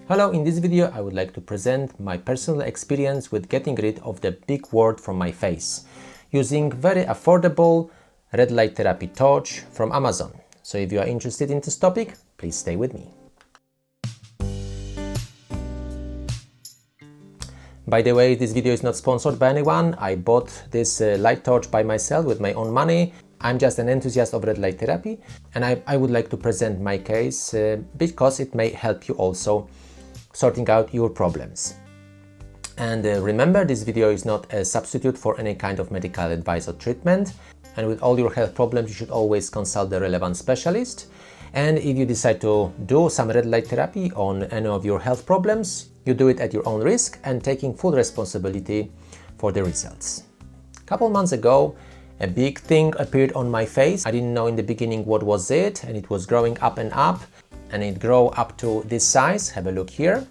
Hello, in this video I would like to present my personal experience with getting rid of the big wart from my face using very affordable red light therapy torch from Amazon. So if you are interested in this topic, please stay with me. By the way, this video is not sponsored by anyone. I bought this light torch by myself with my own money. I'm just an enthusiast of red light therapy, and I would like to present my case because it may help you also sorting out your problems. And remember, this video is not a substitute for any kind of medical advice or treatment, and with all your health problems you should always consult the relevant specialist. And if you decide to do some red light therapy on any of your health problems, you do it at your own risk and taking full responsibility for the results. A couple months ago, a big thing appeared on my face. I didn't know in the beginning what was it, and it was growing up and up, and it grew up to this size. Have a look here.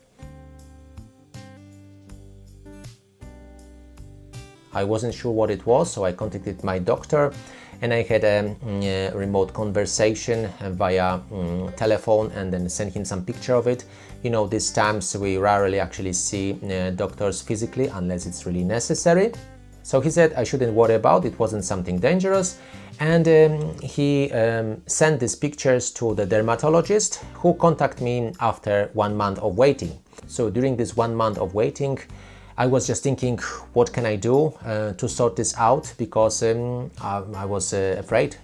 I wasn't sure what it was, so I contacted my doctor and I had a remote conversation via telephone and then sent him some picture of it. You know, these times we rarely actually see doctors physically unless it's really necessary. So he said I shouldn't worry about it, it wasn't something dangerous, and he sent these pictures to the dermatologist, who contacted me after 1 month of waiting. So during this 1 month of waiting, I was just thinking, what can I do to sort this out, because I was afraid.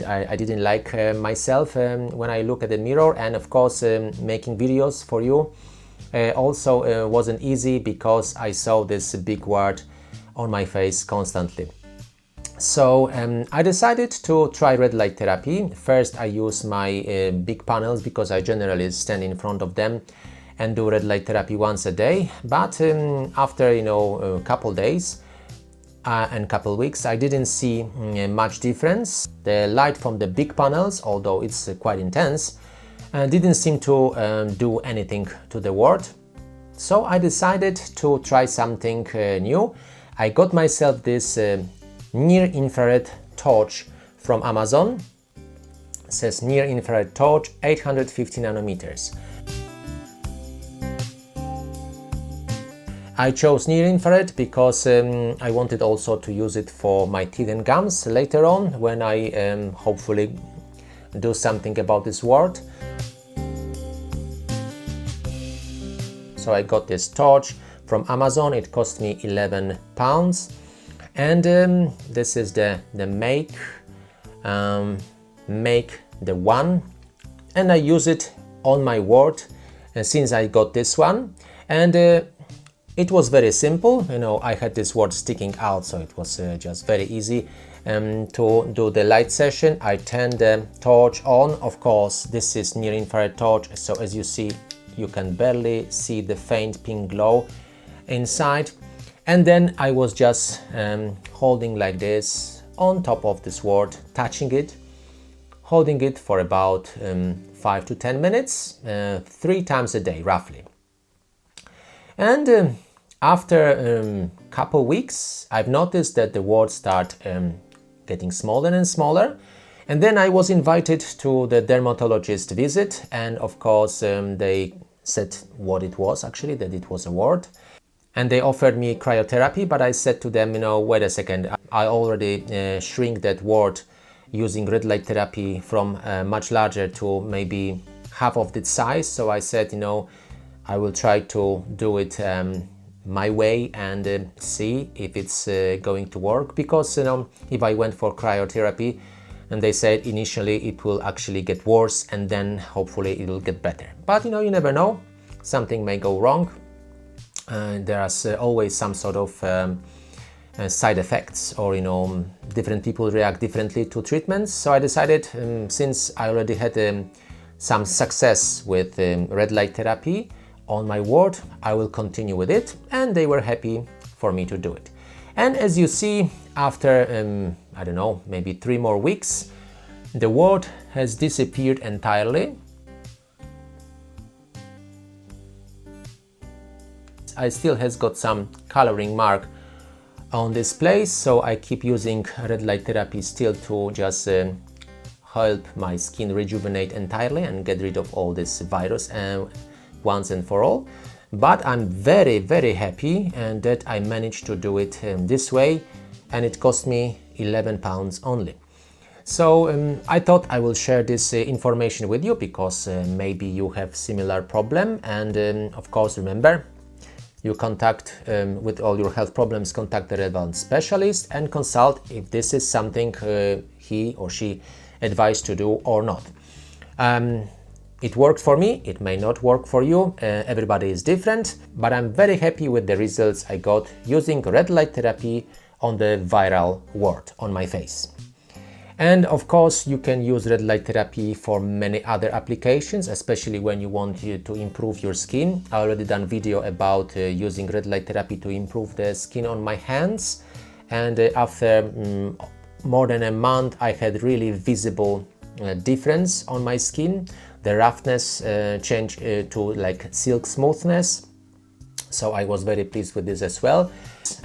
I didn't like myself when I look at the mirror, and of course making videos for you also wasn't easy because I saw this big wart on my face constantly. So I decided to try red light therapy. First I use my big panels because I generally stand in front of them and do red light therapy once a day. But after a couple days and couple weeks, I didn't see much difference. The light from the big panels, although it's quite intense, didn't seem to do anything to the wart. So I decided to try something new. I got myself this near-infrared torch from Amazon. It says near-infrared torch, 850 nanometers. I chose near-infrared because I wanted also to use it for my teeth and gums later on when I hopefully do something about this wart. So I got this torch from Amazon. It cost me £11, and this is the make the one, and I use it on my wart since I got this one, and it was very simple. I had this wart sticking out, so it was just very easy to do the light session. I turned the torch on. Of course, this is near-infrared torch, so as you see, you can barely see the faint pink glow inside. And then I was just holding like this on top of this wart, touching it, holding it for about 5 to 10 minutes, 3 times a day roughly. And after a couple weeks, I've noticed that the warts start getting smaller and smaller. And then I was invited to the dermatologist visit, and of course they said what it was actually, that it was a wart. And they offered me cryotherapy, but I said to them, wait a second, I already shrink that wart using red light therapy from much larger to maybe half of its size. So I said, I will try to do it my way and see if it's going to work, because if I went for cryotherapy, and they said initially it will actually get worse and then hopefully it will get better. But you never know, something may go wrong. There's always some sort of side effects, or different people react differently to treatments. So I decided, since I already had some success with red light therapy on my wart, I will continue with it, and they were happy for me to do it. And as you see, after I don't know, maybe 3 more weeks, the wart has disappeared entirely. I still has got some coloring mark on this place, so I keep using red light therapy still to just help my skin rejuvenate entirely and get rid of all this virus once and for all. But I'm very happy and that I managed to do it this way, and it cost me £11 only. So I thought I will share this information with you because maybe you have similar problem, and of course remember, you contact with all your health problems, contact the relevant specialist and consult if this is something he or she advised to do or not. It worked for me, it may not work for you, everybody is different, but I'm very happy with the results I got using red light therapy on the viral wart on my face. And of course you can use red light therapy for many other applications, especially when you want to improve your skin. I already done video about using red light therapy to improve the skin on my hands, and after more than a month I had really visible difference on my skin. The roughness changed to like silk smoothness, so I was very pleased with this as well.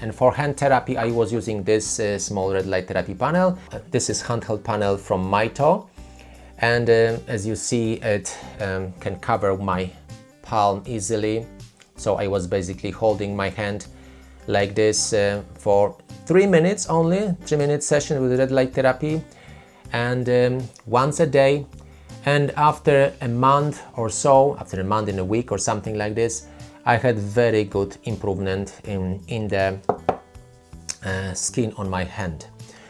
And for hand therapy I was using this small red light therapy panel. This is handheld panel from Mito, and as you see it can cover my palm easily. So I was basically holding my hand like this for 3 minutes only, 3-minute session with red light therapy, and once a day. And after a month or so, after a month in a week or something like this, I had very good improvement in the skin on my hand.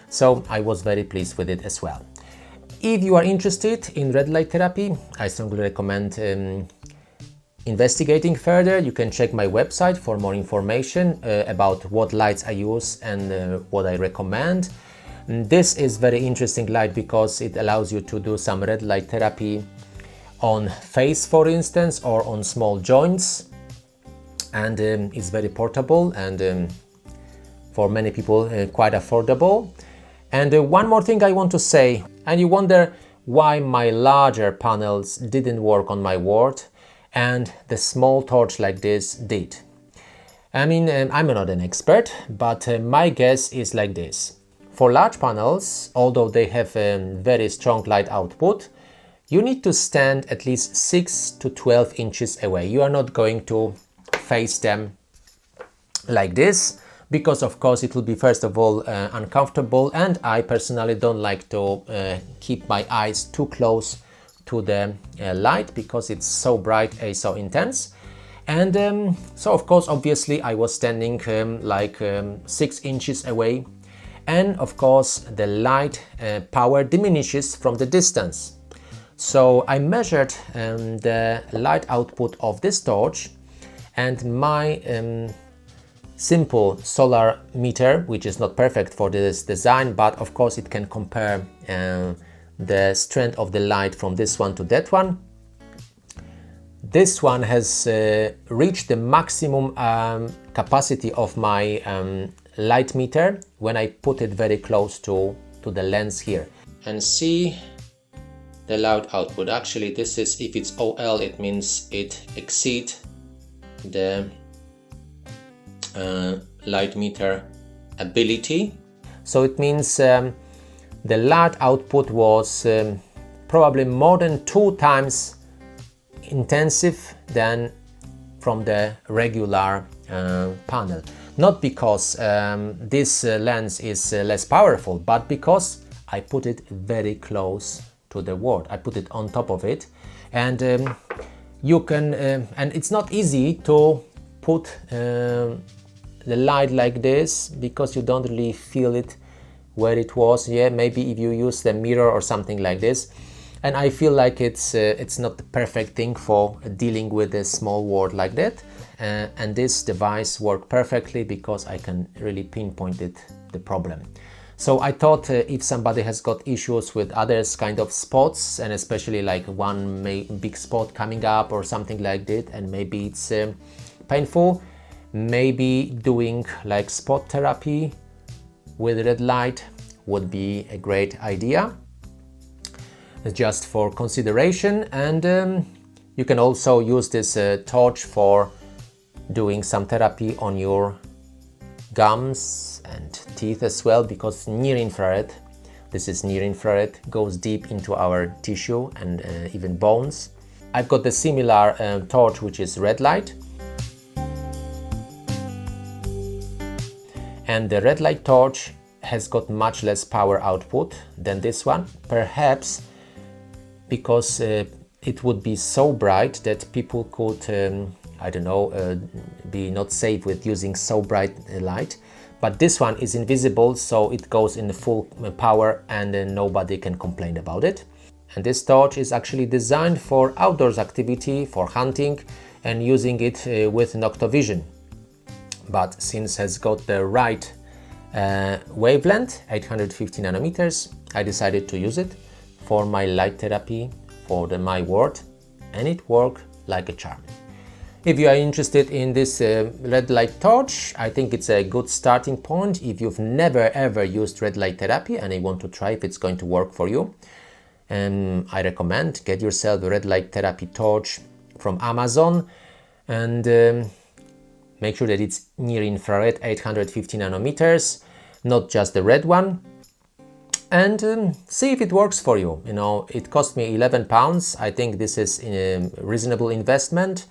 So I was very pleased with it as well. If you are interested in red light therapy, I strongly recommend investigating further. You can check my website for more information about what lights I use and what I recommend. This is very interesting light because it allows you to do some red light therapy on face, for instance, or on small joints, and it's very portable and for many people quite affordable. And one more thing I want to say, and you wonder why my larger panels didn't work on my wart and the small torch like this did. I mean, I'm not an expert, but my guess is like this. For large panels, although they have a very strong light output, you need to stand at least 6 to 12 inches away. You are not going to face them like this, because of course it will be first of all uncomfortable, and I personally don't like to keep my eyes too close to the light because it's so bright and so intense. And so of course obviously I was standing 6 inches away, and of course the light power diminishes from the distance. So I measured the light output of this torch, and my simple solar meter, which is not perfect for this design, but of course it can compare the strength of the light from this one to that one. This one has reached the maximum capacity of my light meter when I put it very close to the lens here. And see the light output. Actually this is, if it's OL, it means it exceeds the light meter ability. So it means the light output was probably more than 2 times intensive than from the regular panel. Not because this lens is less powerful, but because I put it very close to the wart. I put it on top of it, and you can, and it's not easy to put the light like this because you don't really feel it where it was. Yeah, maybe if you use the mirror or something like this. And I feel like it's not the perfect thing for dealing with a small wart like that. And this device worked perfectly because I can really pinpoint the problem. So I thought if somebody has got issues with others kind of spots, and especially like one big spot coming up or something like that, and maybe it's painful, maybe doing like spot therapy with red light would be a great idea. Just for consideration. And you can also use this torch for doing some therapy on your gums and teeth as well, because near infrared, this is near infrared, goes deep into our tissue and even bones. I've got the similar torch, which is red light. And the red light torch has got much less power output than this one, perhaps because it would be so bright that people could, I don't know, be not safe with using so bright light. But this one is invisible, so it goes in full power and nobody can complain about it. And this torch is actually designed for outdoors activity, for hunting and using it with noctovision. But since it has got the right wavelength, 850 nanometers, I decided to use it for my light therapy, for my wart, and it worked like a charm. If you are interested in this red light torch, I think it's a good starting point. If you've never ever used red light therapy and you want to try if it's going to work for you, I recommend get yourself a red light therapy torch from Amazon and make sure that it's near infrared, 850 nanometers, not just the red one, and see if it works for you. You know, it cost me £11. I think this is a reasonable investment.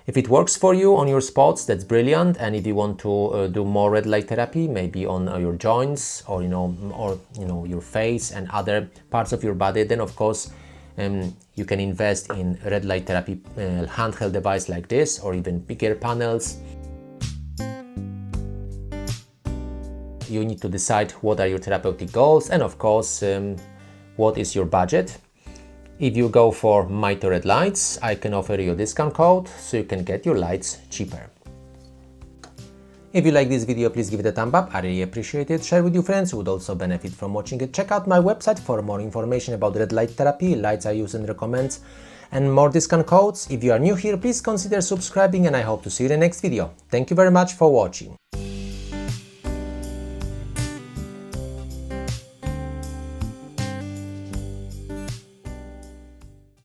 If it works for you on your spots, that's brilliant. And if you want to do more red light therapy, maybe on your joints or your face and other parts of your body, then of course you can invest in red light therapy handheld device like this, or even bigger panels. You need to decide what are your therapeutic goals and of course what is your budget. If you go for Mito Red Lights, I can offer you a discount code so you can get your lights cheaper. If you like this video, please give it a thumb up, I really appreciate it. Share with your friends who would also benefit from watching it. Check out my website for more information about red light therapy, lights I use and recommend, and more discount codes. If you are new here, please consider subscribing and I hope to see you in the next video. Thank you very much for watching.